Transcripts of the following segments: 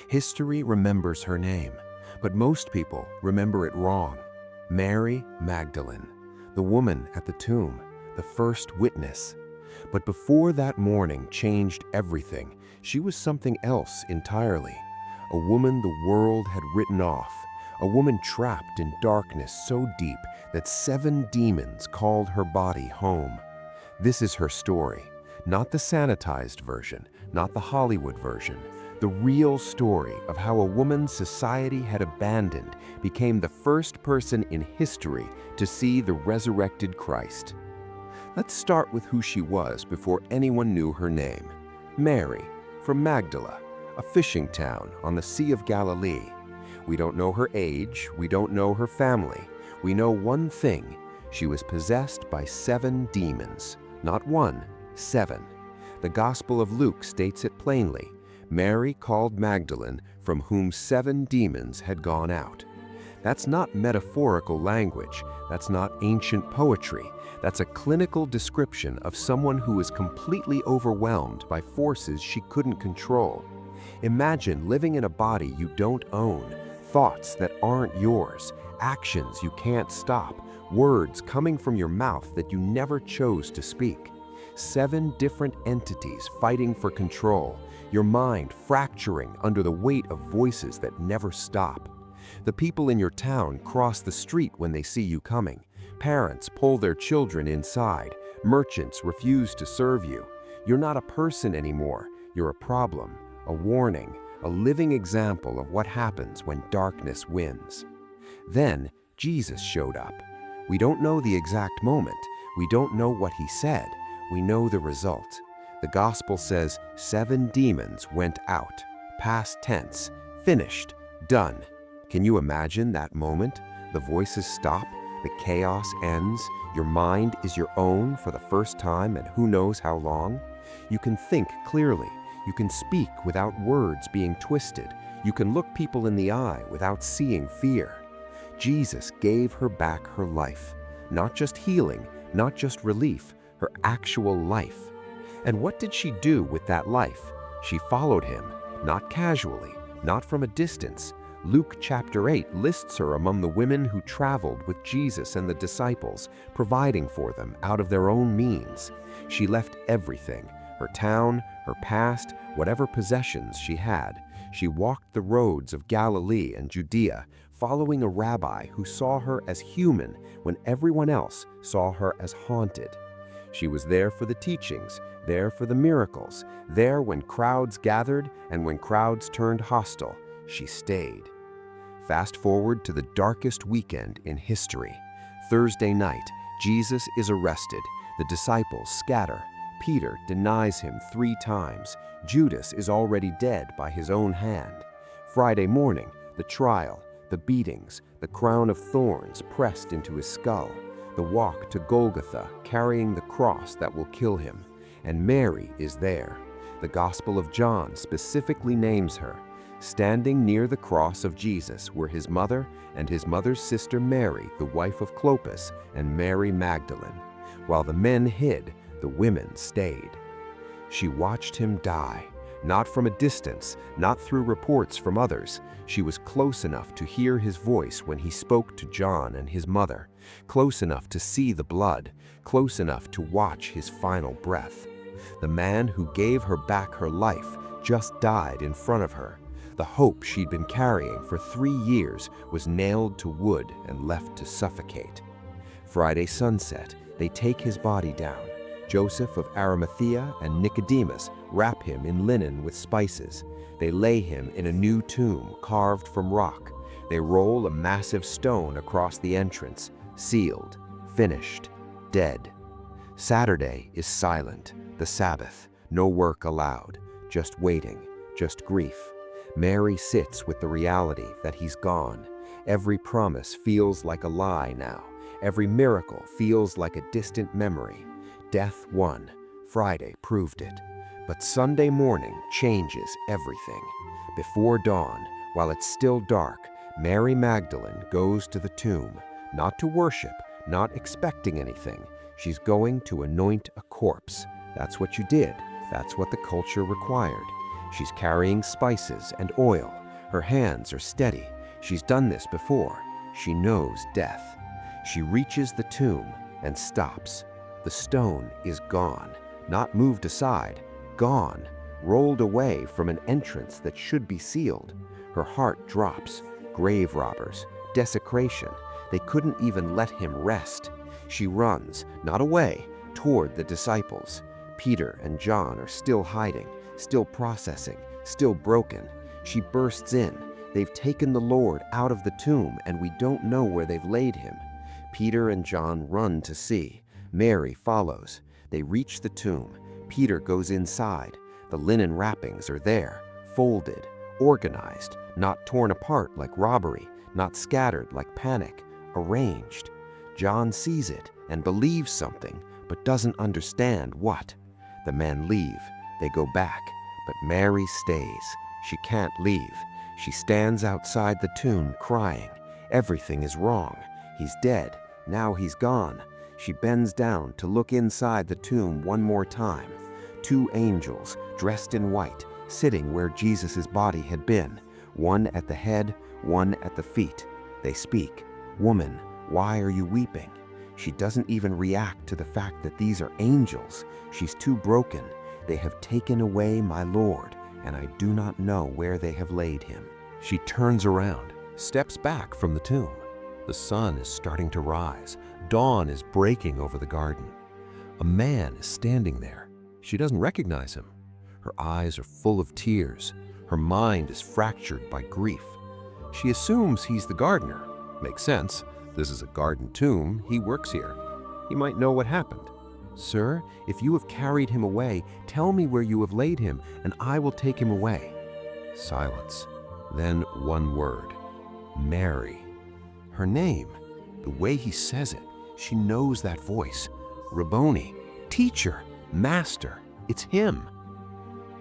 History remembers her name, but most people remember it wrong. Mary Magdalene, the woman at the tomb, the first witness. But before that morning changed everything, she was something else entirely. A woman the world had written off, a woman trapped in darkness so deep that 7 demons called her body home. This is her story, not the sanitized version, not the Hollywood version. The real story of how a woman society had abandoned became the first person in history to see the resurrected Christ. Let's start with who she was before anyone knew her name. Mary, from Magdala, a fishing town on the Sea of Galilee. We don't know her age, we don't know her family. We know one thing: she was possessed by 7 demons. Not 1, 7. The Gospel of Luke states it plainly. Mary called Magdalene, from whom 7 demons had gone out. That's not metaphorical language. That's not ancient poetry. That's a clinical description of someone who is completely overwhelmed by forces she couldn't control. Imagine living in a body you don't own, thoughts that aren't yours, actions you can't stop, words coming from your mouth that you never chose to speak. 7 different entities fighting for control, your mind fracturing under the weight of voices that never stop. The people in your town cross the street when they see you coming. Parents pull their children inside. Merchants refuse to serve you. You're not a person anymore. You're a problem, a warning, a living example of what happens when darkness wins. Then Jesus showed up. We don't know the exact moment. We don't know what he said. We know the result. The gospel says 7 demons went out. Past tense. Finished. Done. Can you imagine that moment? The voices stop. The chaos ends. Your mind is your own for the first time and who knows how long. You can think clearly. You can speak without words being twisted. You can look people in the eye without seeing fear. Jesus gave her back her life. Not just healing, not just relief, her actual life. And what did she do with that life? She followed him, not casually, not from a distance. Luke chapter 8 lists her among the women who traveled with Jesus and the disciples, providing for them out of their own means. She left everything, her town, her past, whatever possessions she had. She walked the roads of Galilee and Judea, following a rabbi who saw her as human when everyone else saw her as haunted. She was there for the teachings, there for the miracles, there when crowds gathered and when crowds turned hostile. She stayed. Fast forward to the darkest weekend in history. Thursday night, Jesus is arrested. The disciples scatter. Peter denies him 3 times. Judas is already dead by his own hand. Friday morning, the trial, the beatings, the crown of thorns pressed into his skull, the walk to Golgotha carrying the cross that will kill him. And Mary is there. The Gospel of John specifically names her. Standing near the cross of Jesus were his mother and his mother's sister Mary, the wife of Clopas, and Mary Magdalene. While the men hid, the women stayed. She watched him die, not from a distance, not through reports from others. She was close enough to hear his voice when he spoke to John and his mother, close enough to see the blood, close enough to watch his final breath. The man who gave her back her life just died in front of her. The hope she'd been carrying for 3 years was nailed to wood and left to suffocate. Friday sunset, they take his body down. Joseph of Arimathea and Nicodemus wrap him in linen with spices. They lay him in a new tomb carved from rock. They roll a massive stone across the entrance, sealed, finished, dead. Saturday is silent, the Sabbath, no work allowed, just waiting, just grief. Mary sits with the reality that he's gone. Every promise feels like a lie now. Every miracle feels like a distant memory. Death won. Friday proved it. But Sunday morning changes everything. Before dawn, while it's still dark, Mary Magdalene goes to the tomb, not to worship, not expecting anything. She's going to anoint a corpse. That's what you did. That's what the culture required. She's carrying spices and oil. Her hands are steady. She's done this before. She knows death. She reaches the tomb and stops. The stone is gone, not moved aside, gone, rolled away from an entrance that should be sealed. Her heart drops. Grave robbers, desecration. They couldn't even let him rest. She runs, not away, toward the disciples. Peter and John are still hiding, still processing, still broken. She bursts in. They've taken the Lord out of the tomb, and we don't know where they've laid him. Peter and John run to see. Mary follows. They reach the tomb. Peter goes inside. The linen wrappings are there, folded, organized, not torn apart like robbery, not scattered like panic, arranged. John sees it and believes something, but doesn't understand what. The men leave. They go back, but Mary stays. She can't leave. She stands outside the tomb crying. Everything is wrong. He's dead. Now he's gone. She bends down to look inside the tomb one more time. 2 angels, dressed in white, sitting where Jesus' body had been, one at the head, one at the feet. They speak. "Woman, why are you weeping?" She doesn't even react to the fact that these are angels. She's too broken. They have taken away my Lord, and I do not know where they have laid him. She turns around, steps back from the tomb. The sun is starting to rise. Dawn is breaking over the garden. A man is standing there. She doesn't recognize him. Her eyes are full of tears. Her mind is fractured by grief. She assumes he's the gardener. Makes sense. This is a garden tomb. He works here. He might know what happened. "Sir, if you have carried him away, tell me where you have laid him, and I will take him away." Silence. Then one word. Mary. Her name. The way he says it. She knows that voice. Rabboni. Teacher. Master. It's him.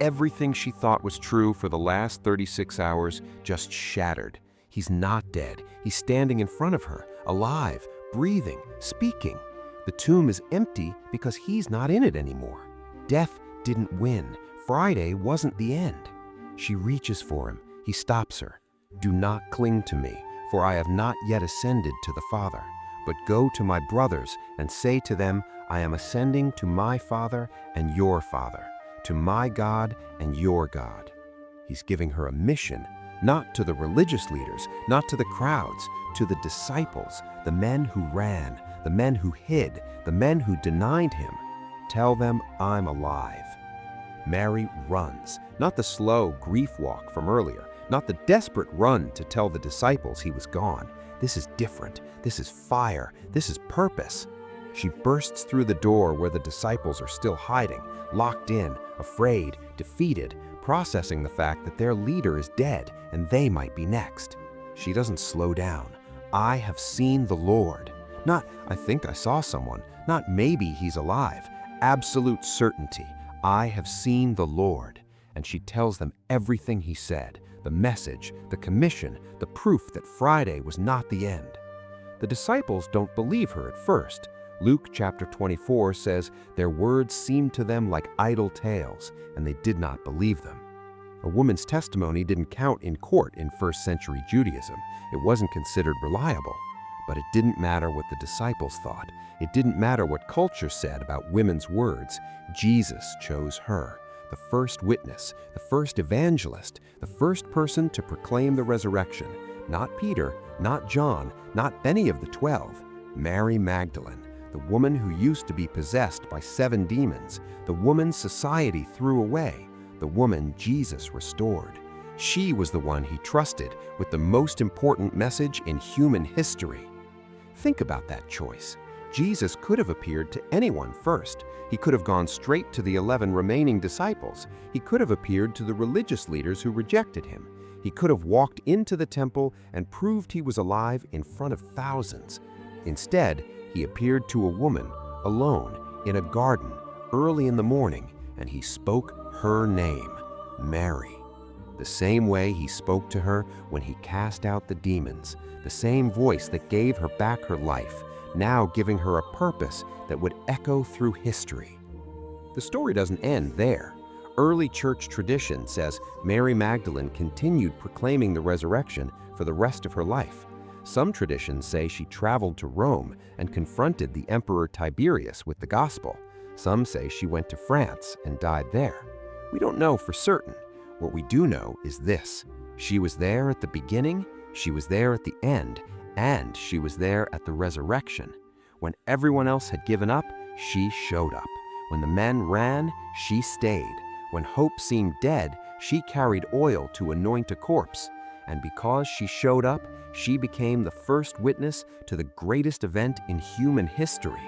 Everything she thought was true for the last 36 hours just shattered. He's not dead. He's standing in front of her, alive, breathing, speaking. The tomb is empty because he's not in it anymore. Death didn't win. Friday wasn't the end. She reaches for him. He stops her. "Do not cling to me, for I have not yet ascended to the Father. But go to my brothers and say to them, I am ascending to my Father and your Father, to my God and your God." He's giving her a mission, not to the religious leaders, not to the crowds, to the disciples, the men who ran, the men who hid, the men who denied him. Tell them I'm alive. Mary runs, not the slow grief walk from earlier, not the desperate run to tell the disciples he was gone. This is different. This is fire. This is purpose. She bursts through the door where the disciples are still hiding, locked in, afraid, defeated, processing the fact that their leader is dead and they might be next. She doesn't slow down. I have seen the Lord. Not, I think I saw someone. Not maybe he's alive. Absolute certainty. I have seen the Lord. And she tells them everything he said, the message, the commission, the proof that Friday was not the end. The disciples don't believe her at first. Luke chapter 24 says their words seemed to them like idle tales, and they did not believe them. A woman's testimony didn't count in court in first century Judaism. It wasn't considered reliable. But it didn't matter what the disciples thought. It didn't matter what culture said about women's words. Jesus chose her, the first witness, the first evangelist, the first person to proclaim the resurrection. Not Peter, not John, not any of the 12. Mary Magdalene, the woman who used to be possessed by 7 demons, the woman society threw away, the woman Jesus restored. She was the one he trusted with the most important message in human history. Think about that choice. Jesus could have appeared to anyone first. He could have gone straight to the 11 remaining disciples. He could have appeared to the religious leaders who rejected him. He could have walked into the temple and proved he was alive in front of thousands. Instead, he appeared to a woman, alone, in a garden, early in the morning, and he spoke her name, Mary. The same way he spoke to her when he cast out the demons, the same voice that gave her back her life, now giving her a purpose that would echo through history. The story doesn't end there. Early church tradition says Mary Magdalene continued proclaiming the resurrection for the rest of her life. Some traditions say she traveled to Rome and confronted the Emperor Tiberius with the gospel. Some say she went to France and died there. We don't know for certain. What we do know is this: she was there at the beginning, she was there at the end, and she was there at the resurrection. When everyone else had given up, she showed up. When the men ran, she stayed. When hope seemed dead, she carried oil to anoint a corpse. And because she showed up, she became the first witness to the greatest event in human history.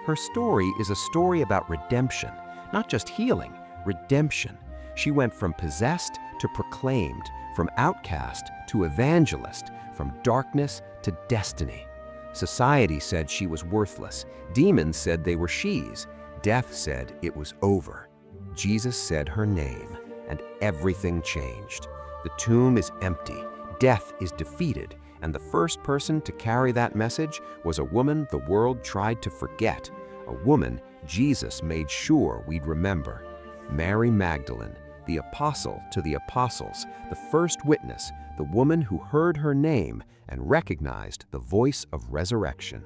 Her story is a story about redemption, not just healing, redemption. She went from possessed to proclaimed, from outcast to evangelist, from darkness to destiny. Society said she was worthless. Demons said they were she's. Death said it was over. Jesus said her name, and everything changed. The tomb is empty, death is defeated, and the first person to carry that message was a woman the world tried to forget, a woman Jesus made sure we'd remember. Mary Magdalene, the apostle to the apostles, the first witness, the woman who heard her name and recognized the voice of resurrection.